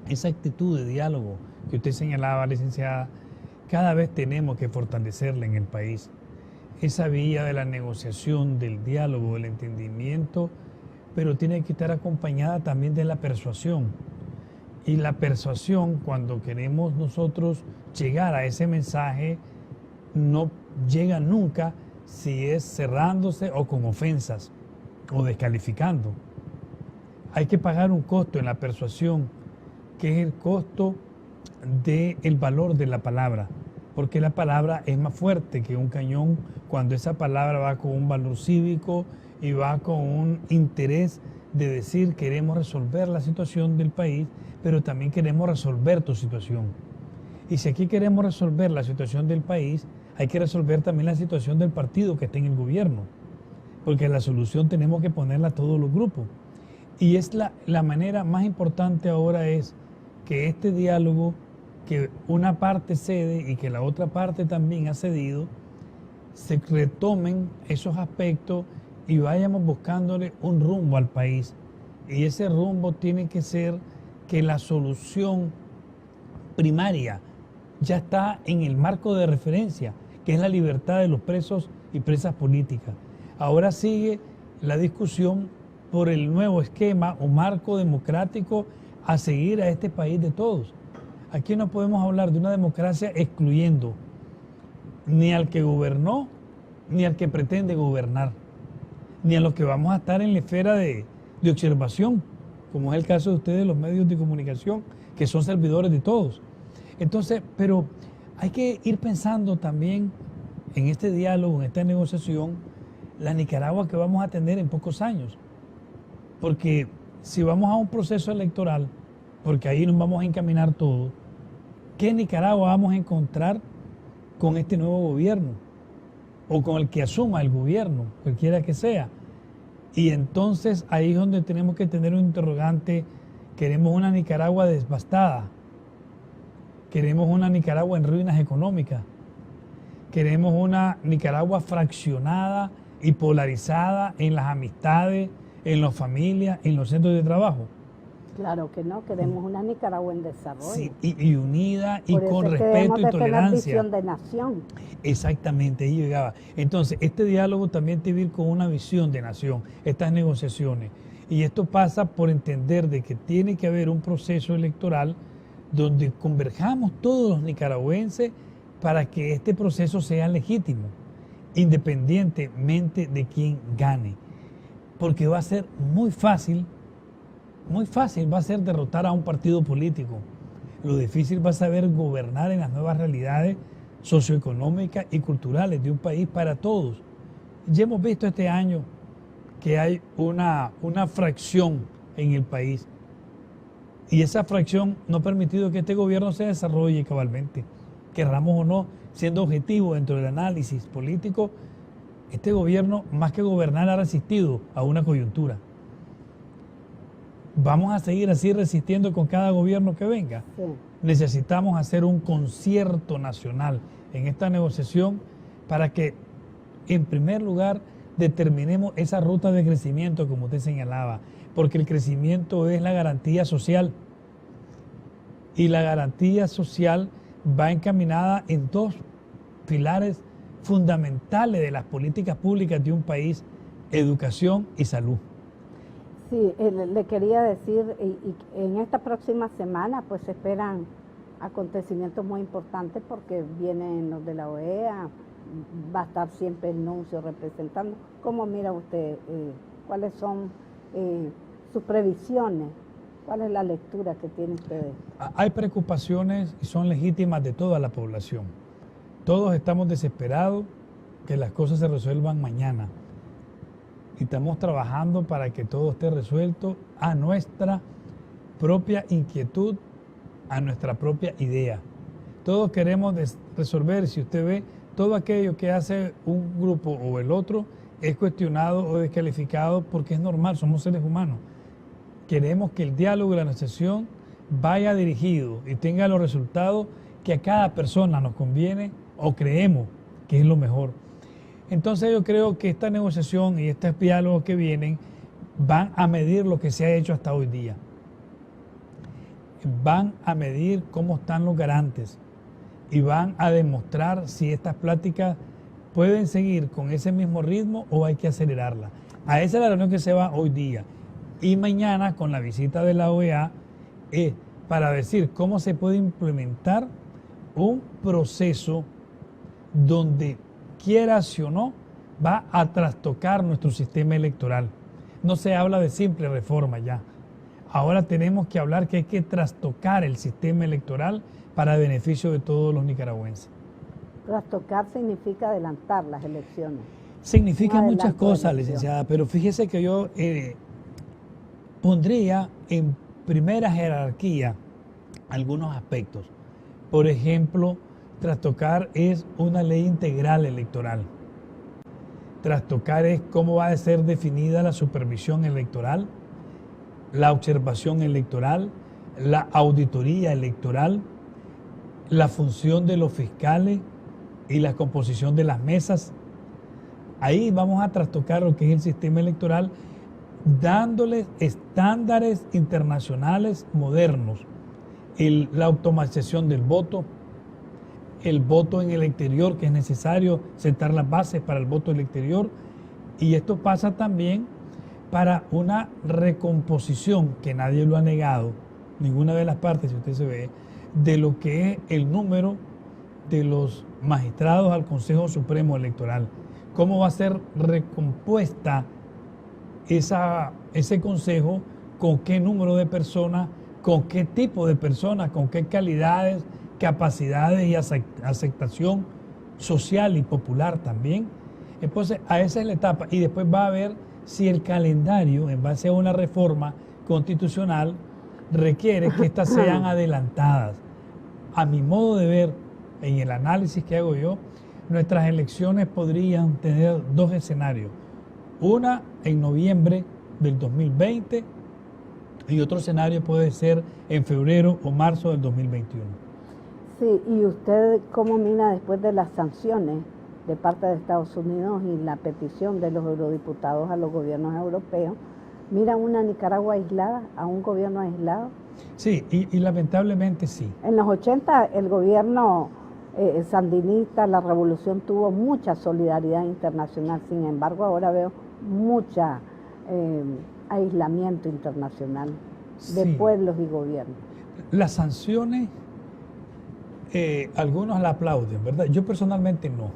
esa actitud de diálogo que usted señalaba, licenciada, cada vez tenemos que fortalecerla en el país. Esa vía de la negociación, del diálogo, del entendimiento, pero tiene que estar acompañada también de la persuasión. Y la persuasión, cuando queremos nosotros llegar a ese mensaje, no llega nunca si es cerrándose o con ofensas o descalificando. Hay que pagar un costo en la persuasión, que es el costo del valor de la palabra, porque la palabra es más fuerte que un cañón cuando esa palabra va con un valor cívico y va con un interés de decir queremos resolver la situación del país, pero también queremos resolver tu situación. Y si aquí queremos resolver la situación del país, hay que resolver también la situación del partido que está en el gobierno, porque la solución tenemos que ponerla a todos los grupos. Y es la manera más importante ahora es que este diálogo, que una parte cede y que la otra parte también ha cedido, se retomen esos aspectos y vayamos buscándole un rumbo al país. Y ese rumbo tiene que ser que la solución primaria ya está en el marco de referencia, que es la libertad de los presos y presas políticas. Ahora sigue la discusión por el nuevo esquema o marco democrático a seguir a este país de todos. Aquí no podemos hablar de una democracia excluyendo ni al que gobernó, ni al que pretende gobernar, ni a los que vamos a estar en la esfera de observación, como es el caso de ustedes, los medios de comunicación, que son servidores de todos. Entonces, pero hay que ir pensando también en este diálogo, en esta negociación, la Nicaragua que vamos a tener en pocos años. Porque si vamos a un proceso electoral, porque ahí nos vamos a encaminar todos, ¿qué Nicaragua vamos a encontrar con este nuevo gobierno? O con el que asuma el gobierno, cualquiera que sea. Y entonces ahí es donde tenemos que tener un interrogante. Queremos una Nicaragua devastada. Queremos una Nicaragua en ruinas económicas. Queremos una Nicaragua fraccionada y polarizada en las amistades, en las familias, en los centros de trabajo. Claro que no, queremos una Nicaragua en desarrollo. Sí, y unida y con respeto y tolerancia. Visión de nación. Exactamente, ahí llegaba. Entonces, este diálogo también tiene que ir con una visión de nación, estas negociaciones. Y esto pasa por entender de que tiene que haber un proceso electoral donde converjamos todos los nicaragüenses para que este proceso sea legítimo, independientemente de quién gane. Porque va a ser muy fácil va a ser derrotar a un partido político. Lo difícil va a saber gobernar en las nuevas realidades socioeconómicas y culturales de un país para todos. Ya hemos visto este año que hay una fracción en el país y esa fracción no ha permitido que este gobierno se desarrolle cabalmente. Querramos o no, siendo objetivo dentro del análisis político, este gobierno, más que gobernar, ha resistido a una coyuntura. ¿Vamos a seguir así resistiendo con cada gobierno que venga? Sí. Necesitamos hacer un concierto nacional en esta negociación para que, en primer lugar, determinemos esa ruta de crecimiento, como usted señalaba, porque el crecimiento es la garantía social. Y la garantía social va encaminada en dos pilares fundamentales de las políticas públicas de un país: educación y salud. Sí, le quería decir, y en esta próxima semana pues se esperan acontecimientos muy importantes porque vienen los de la OEA, va a estar siempre el nuncio representando. ¿Cómo mira usted? ¿Cuáles son sus previsiones? ¿Cuál es la lectura que tiene usted? Hay preocupaciones y son legítimas de toda la población. Todos estamos desesperados que las cosas se resuelvan mañana. Y estamos trabajando para que todo esté resuelto a nuestra propia inquietud, a nuestra propia idea. Todos queremos resolver, si usted ve, todo aquello que hace un grupo o el otro es cuestionado o descalificado porque es normal, somos seres humanos. Queremos que el diálogo y la negociación vaya dirigido y tenga los resultados que a cada persona nos conviene o creemos que es lo mejor. Entonces yo creo que esta negociación y estos diálogos que vienen van a medir lo que se ha hecho hasta hoy día. van a medir cómo están los garantes y van a demostrar si estas pláticas pueden seguir con ese mismo ritmo o hay que acelerarla. A esa es la reunión que se va hoy día. Y mañana, con la visita de la OEA, para decir cómo se puede implementar un proceso donde, quieras o no, va a trastocar nuestro sistema electoral. No se habla de simple reforma ya. Ahora tenemos que hablar que hay que trastocar el sistema electoral para beneficio de todos los nicaragüenses. Trastocar significa adelantar las elecciones. Significa muchas cosas, licenciada, pero fíjese que yo pondría en primera jerarquía algunos aspectos. Por ejemplo, trastocar es una ley integral electoral. Trastocar es cómo va a ser definida la supervisión electoral, la observación electoral, la auditoría electoral, la función de los fiscales y la composición de las mesas. Ahí vamos a trastocar lo que es el sistema electoral, dándoles estándares internacionales modernos. La automatización del voto, el voto en el exterior, que es necesario sentar las bases para el voto en el exterior. Y esto pasa también para una recomposición, que nadie lo ha negado, ninguna de las partes, si usted se ve, de lo que es el número de los magistrados al Consejo Supremo Electoral. ¿Cómo va a ser recompuesta ese consejo? ¿Con qué número de personas? ¿Con qué tipo de personas? ¿Con qué calidades, capacidades y aceptación social y popular también? Entonces, a esa es la etapa. Y después va a ver si el calendario, en base a una reforma constitucional, requiere que estas sean adelantadas. A mi modo de ver, en el análisis que hago yo, nuestras elecciones podrían tener dos escenarios. Una en noviembre del 2020 y otro escenario puede ser en febrero o marzo del 2021. Sí, ¿y usted cómo mira después de las sanciones de parte de Estados Unidos y la petición de los eurodiputados a los gobiernos europeos? ¿Mira una Nicaragua aislada, a un gobierno aislado? Sí, y lamentablemente sí. En los 80 el gobierno sandinista, la revolución tuvo mucha solidaridad internacional, sin embargo ahora veo mucha aislamiento internacional de pueblos y gobiernos. Las sanciones, algunos la aplauden, ¿verdad? Yo personalmente no.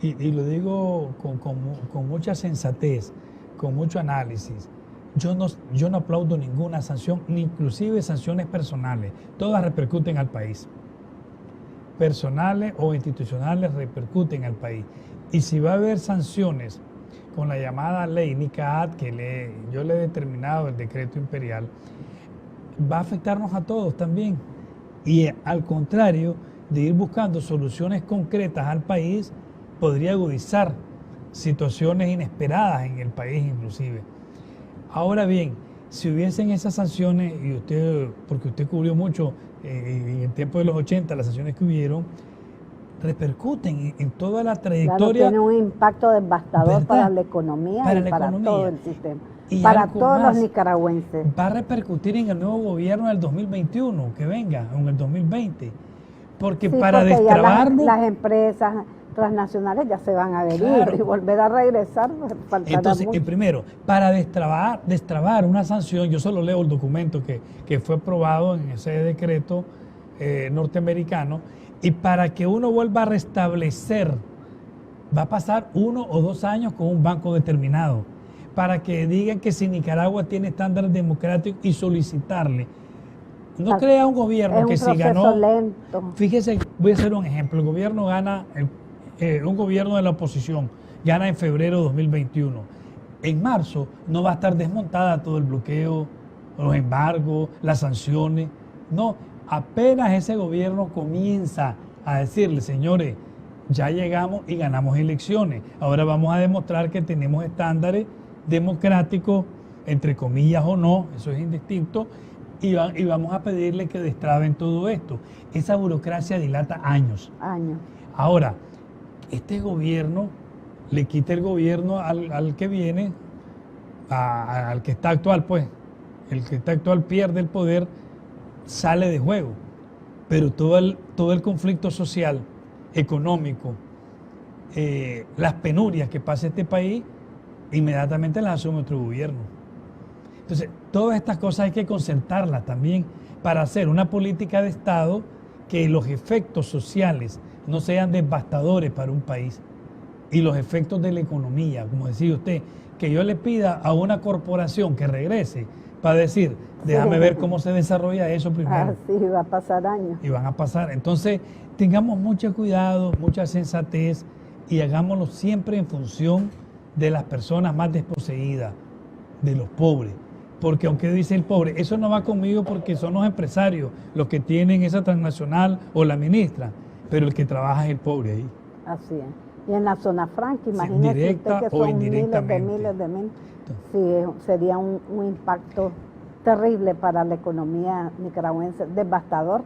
Y lo digo con mucha sensatez, con mucho análisis. Yo no aplaudo ninguna sanción, ni inclusive sanciones personales. Todas repercuten al país. Personales o institucionales repercuten al país. Y si va a haber sanciones con la llamada ley NICAAT, que yo le he determinado el decreto imperial, va a afectarnos a todos también. Y al contrario de ir buscando soluciones concretas al país, podría agudizar situaciones inesperadas en el país inclusive. Ahora bien, si hubiesen esas sanciones, y porque usted cubrió mucho en el tiempo de los 80, las sanciones que hubieron, repercuten en toda la trayectoria. Claro, tiene un impacto devastador, ¿verdad?, para la economía para todo el sistema, y para todos los nicaragüenses. Va a repercutir en el nuevo gobierno del 2021, que venga, en el 2020. Porque para destrabarlo... Las empresas transnacionales ya se van a venir y volver a regresar. Entonces, primero, para destrabar una sanción, yo solo leo el documento que fue aprobado en ese decreto norteamericano, y para que uno vuelva a restablecer, va a pasar 1 o 2 años con un banco determinado, para que digan que si Nicaragua tiene estándares democráticos y solicitarle. No crea un gobierno que si ganó... lento. Fíjese, voy a hacer un ejemplo. El gobierno gana, un gobierno de la oposición gana en febrero de 2021. En marzo no va a estar desmontada todo el bloqueo, los embargos, las sanciones. No, apenas ese gobierno comienza a decirle, señores, ya llegamos y ganamos elecciones. Ahora vamos a demostrar que tenemos estándares democráticos, entre comillas o no, eso es indistinto, y vamos a pedirle que destraben todo esto. Esa burocracia dilata años. Ahora, este gobierno le quita el gobierno al que viene, al que está actual, pues. El que está actual pierde el poder sale de juego. Pero todo el conflicto social, económico, las penurias que pasa este país, inmediatamente las asume nuestro gobierno. Entonces, todas estas cosas hay que concertarlas también para hacer una política de Estado que los efectos sociales no sean devastadores para un país. Y los efectos de la economía, como decía usted, que yo le pida a una corporación que regrese para decir, déjame ver cómo se desarrolla eso primero. Sí, va a pasar años. Y van a pasar. Entonces, tengamos mucho cuidado, mucha sensatez y hagámoslo siempre en función de las personas más desposeídas, de los pobres. Porque aunque dice el pobre, eso no va conmigo porque son los empresarios los que tienen esa transnacional o la ministra, pero el que trabaja es el pobre ahí. Así es. Y en la zona franca, imagínese directa usted que o son indirectamente. miles. Sí, sería un impacto terrible para la economía nicaragüense, devastador,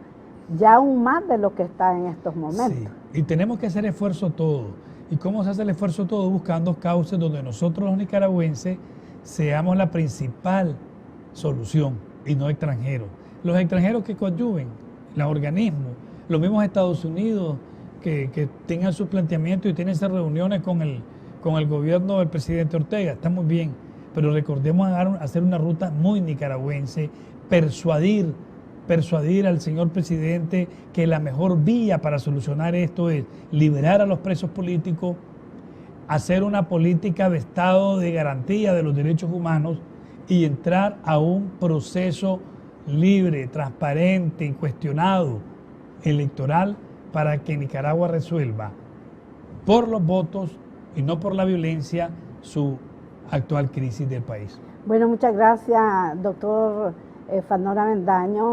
ya aún más de lo que está en estos momentos. Sí, y tenemos que hacer esfuerzo todos. ¿Y cómo se hace el esfuerzo todo? Buscando causas donde nosotros los nicaragüenses seamos la principal solución y no extranjeros. Los extranjeros que coadyuven, los organismos, los mismos Estados Unidos que tengan su planteamiento y tienen esas reuniones con el gobierno del presidente Ortega, está muy bien, pero recordemos hacer una ruta muy nicaragüense, persuadir al señor presidente que la mejor vía para solucionar esto es liberar a los presos políticos, hacer una política de Estado de garantía de los derechos humanos y entrar a un proceso libre, transparente, incuestionado, electoral, para que Nicaragua resuelva por los votos y no por la violencia su actual crisis del país. Bueno, muchas gracias, doctor Fanor Avendaño.